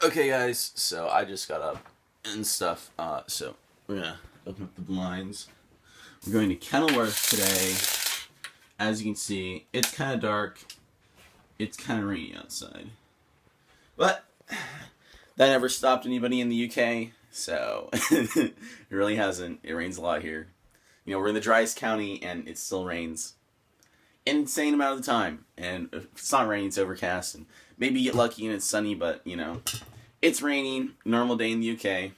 Okay guys, so I just got up and stuff, so we're gonna open up the blinds. We're going to Kenilworth today. As you can see, it's kind of dark, it's kind of rainy outside. But, that never stopped anybody in the UK, so it really hasn't. It rains a lot here. You know, we're in the driest county and it still rains an insane amount of the time. And if it's not raining, it's overcast, and maybe you get lucky and it's sunny, but, you know, it's raining, normal day in the UK.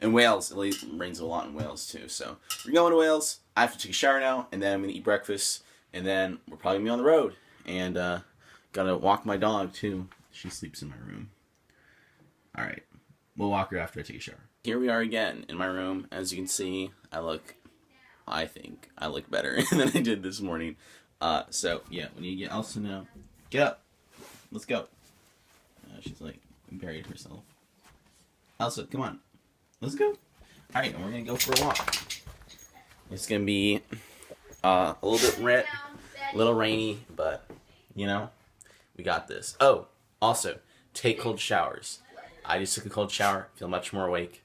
In Wales, at least, it rains a lot in Wales too. So we're going to Wales. I have to take a shower now, and then I'm gonna eat breakfast, and then we're probably gonna be on the road. And gotta walk my dog too. She sleeps in my room. All right, we'll walk her after I take a shower. Here we are again in my room. As you can see, I think I look better than I did this morning. So yeah, we need to get Elsa now. Get up. Let's go. She's like buried herself. Elsa, come on. Let's go. Alright, and we're going to go for a walk. It's going to be a little rainy, but, you know, we got this. Oh, also, take cold showers. I just took a cold shower, feel much more awake.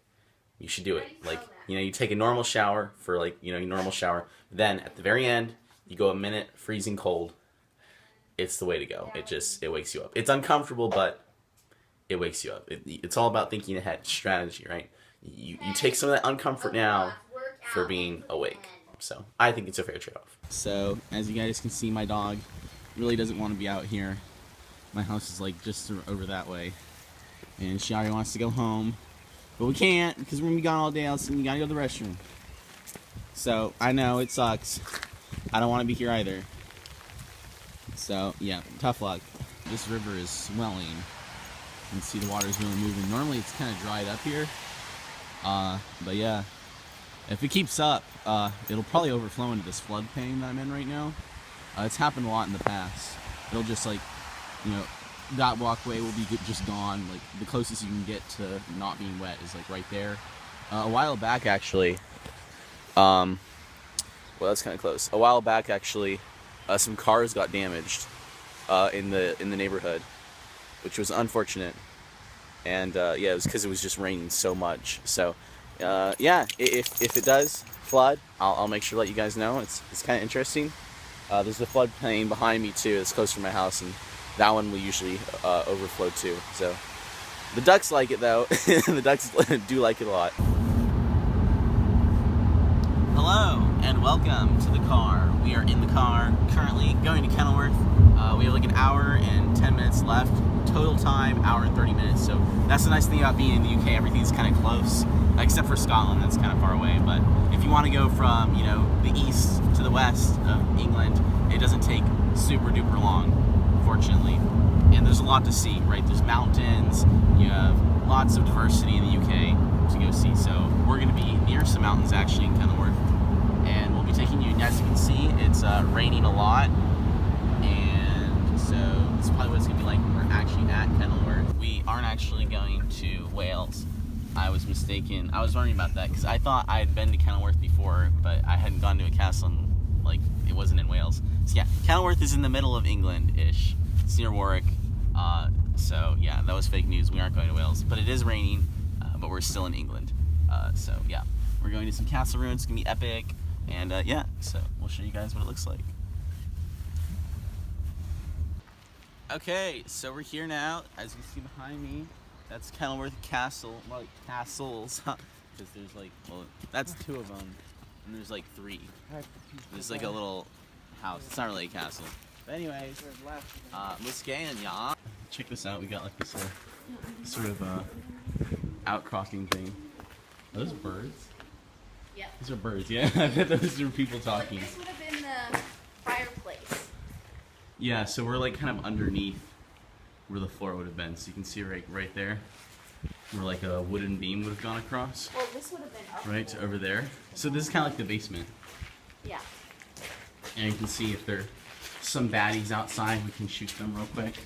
You should do it. Like, you know, you take a normal shower for, like, you know, your normal shower. Then, at the very end, you go a minute freezing cold. It's the way to go. It wakes you up. It's uncomfortable, but it wakes you up. It's all about thinking ahead, strategy, right? You take some of that uncomfort now for being awake. So, I think it's a fair trade-off. So, as you guys can see, my dog really doesn't want to be out here. My house is like just over that way. And she already wants to go home. But we can't, because we're going to be gone all day else, and we got to go to the restroom. So, I know, it sucks. I don't want to be here either. So, yeah, tough luck. This river is swelling. You can see the water's really moving. Normally, it's kind of dried up here. But yeah, if it keeps up, it'll probably overflow into this floodplain that I'm in right now. It's happened a lot in the past. It'll just, like, you know, that walkway will be just gone. Like, the closest you can get to not being wet is, like, right there. A while back, actually, well, that's kind of close. A while back, actually, some cars got damaged, in the neighborhood, which was unfortunate. And, yeah, it was because it was just raining so much. So, yeah, if it does flood, I'll make sure to let you guys know. It's kind of interesting. There's a floodplain behind me, too. It's close to my house, and that one will usually overflow, too. So, the ducks like it, though. The ducks do like it a lot. Hello, and welcome to the car. We are in the car, currently going to Kenilworth. We have like an hour and 10 minutes left. Total time, hour and 30 minutes. So that's the nice thing about being in the UK. Everything's kind of close, except for Scotland. That's kind of far away. But if you want to go from, you know, the east to the west of England, it doesn't take super duper long, fortunately. And there's a lot to see, right? There's mountains. You have lots of diversity in the UK to go see. So we're going to be near some mountains actually in Kenilworth, and we'll be taking you. As you can see, it's raining a lot. So this is probably what it's going to be like when we're actually at Kenilworth. We aren't actually going to Wales. I was mistaken. I was wondering about that because I thought I had been to Kenilworth before, but I hadn't gone to a castle and, like, it wasn't in Wales. So yeah, Kenilworth is in the middle of England-ish. It's near Warwick. So yeah, that was fake news. We aren't going to Wales. But it is raining, but we're still in England. So yeah, we're going to some castle ruins. It's going to be epic. And yeah, so we'll show you guys what it looks like. Okay, so we're here now. As you see behind me, that's Kenilworth Castle. More like castles, because there's like, well, that's two of them, and there's like three. There's like a little house. It's not really a castle. But anyways, let's get in, y'all. Check this out. We got like this sort of outcropping thing. Are those birds? Yeah. These are birds. Yeah, I bet those are people talking. This would have been the fireplace. Yeah, so we're like kind of underneath where the floor would have been. So you can see right there where like a wooden beam would have gone across. Well, this would have been up. Right, over there. So this is kind of like the basement. Yeah. And you can see if there are some baddies outside, we can shoot them real quick.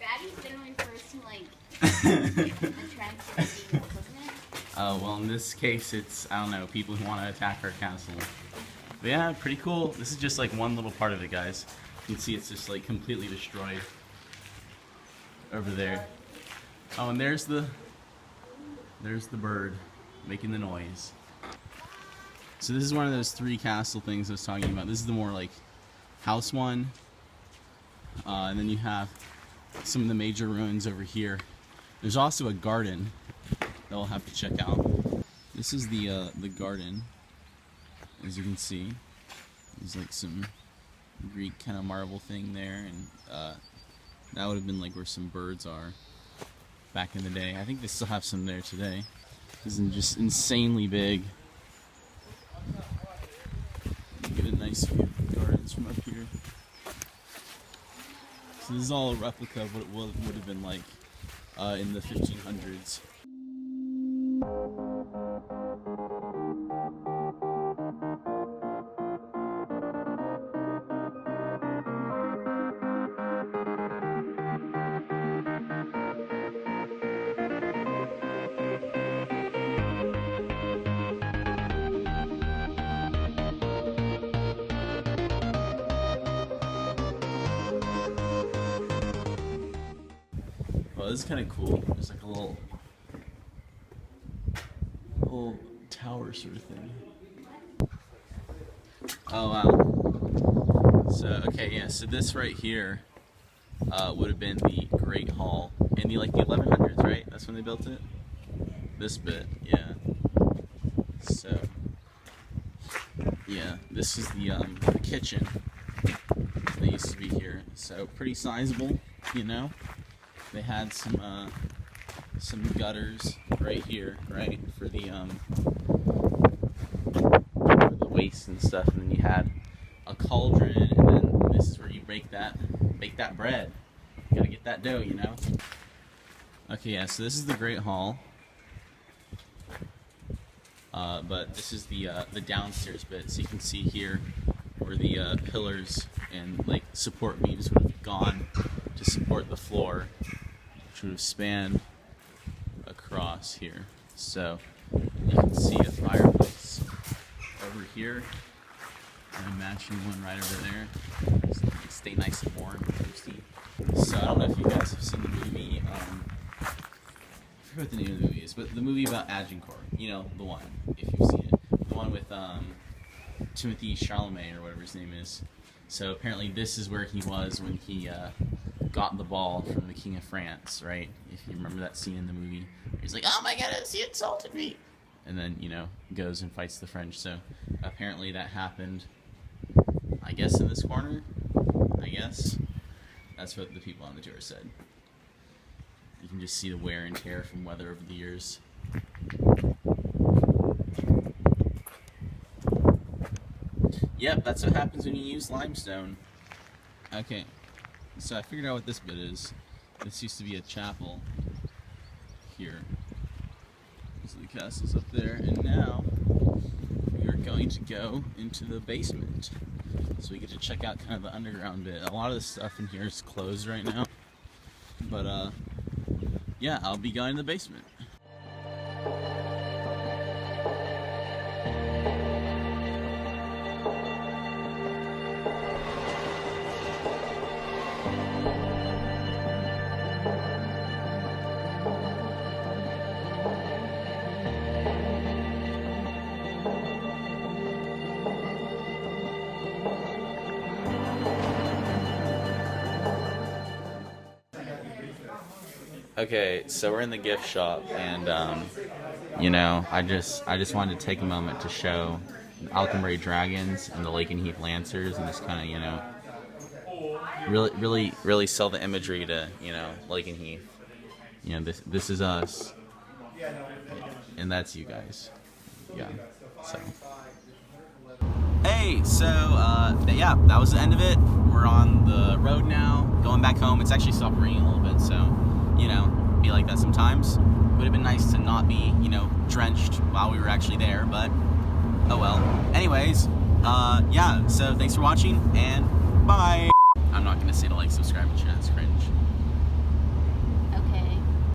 Baddies generally refers to like the transfer wasn't it? Well, in this case, it's, I don't know, people who want to attack our castle. But yeah, pretty cool. This is just like one little part of it, guys. You can see it's just like completely destroyed over there. Oh, and there's the bird making the noise. So this is one of those 3 castle things I was talking about. This is the more like house one. And then you have some of the major ruins over here. There's also a garden that we'll have to check out. This is the garden, as you can see. There's like some Greek kind of marble thing there, and that would have been like where some birds are back in the day. I think they still have some there today. This is just insanely big. You get a nice view of the gardens from up here. So this is all a replica of what it would have been like in the 1500s. Well, this is kind of cool. There's like a little tower sort of thing. Oh wow. So okay, yeah. So this right here would have been the Great Hall in the 1100s, right? That's when they built it. This bit, yeah. So yeah, this is the kitchen. They used to be here. So pretty sizable, you know. They had some gutters right here, right, for the waste and stuff, and then you had a cauldron, and then this is where you bake that bread. You gotta get that dough, you know. Okay, yeah. So this is the Great Hall, but this is the downstairs bit. So you can see here where the pillars and like support beams would have gone to support the floor, which would have spanned across here. So you can see a fireplace over here and a matching one right over there. So it can stay nice and warm and toasty. So I don't know if you guys have seen the movie, I forget what the name of the movie is, but the movie about Agincourt, you know, the one, if you've seen it. The one with Timothy Chalamet or whatever his name is. So apparently this is where he was when he got the ball from the King of France, right? If you remember that scene in the movie. He's like, oh my goodness, he insulted me! And then, you know, goes and fights the French. So apparently that happened, I guess, in this corner? I guess. That's what the people on the tour said. You can just see the wear and tear from weather over the years. Yep, that's what happens when you use limestone. Okay, so I figured out what this bit is. This used to be a chapel here. So the castle's up there, and now we are going to go into the basement. So we get to check out kind of the underground bit. A lot of the stuff in here is closed right now. But yeah, I'll be going to the basement. Okay, so we're in the gift shop, and you know, I just wanted to take a moment to show Alcombe Dragons and the Lake and Heath Lancers, and just kind of, you know, really sell the imagery to, you know, Lake and Heath. You know, this is us, and that's you guys. Yeah. So. Hey, so yeah, that was the end of it. We're on the road now, going back home. It's actually stopped raining a little bit, so. You know, be like that sometimes. Would have been nice to not be, you know, drenched while we were actually there, but oh well. Anyways, yeah, so thanks for watching, and bye! I'm not gonna say to like, subscribe, and share, that's cringe.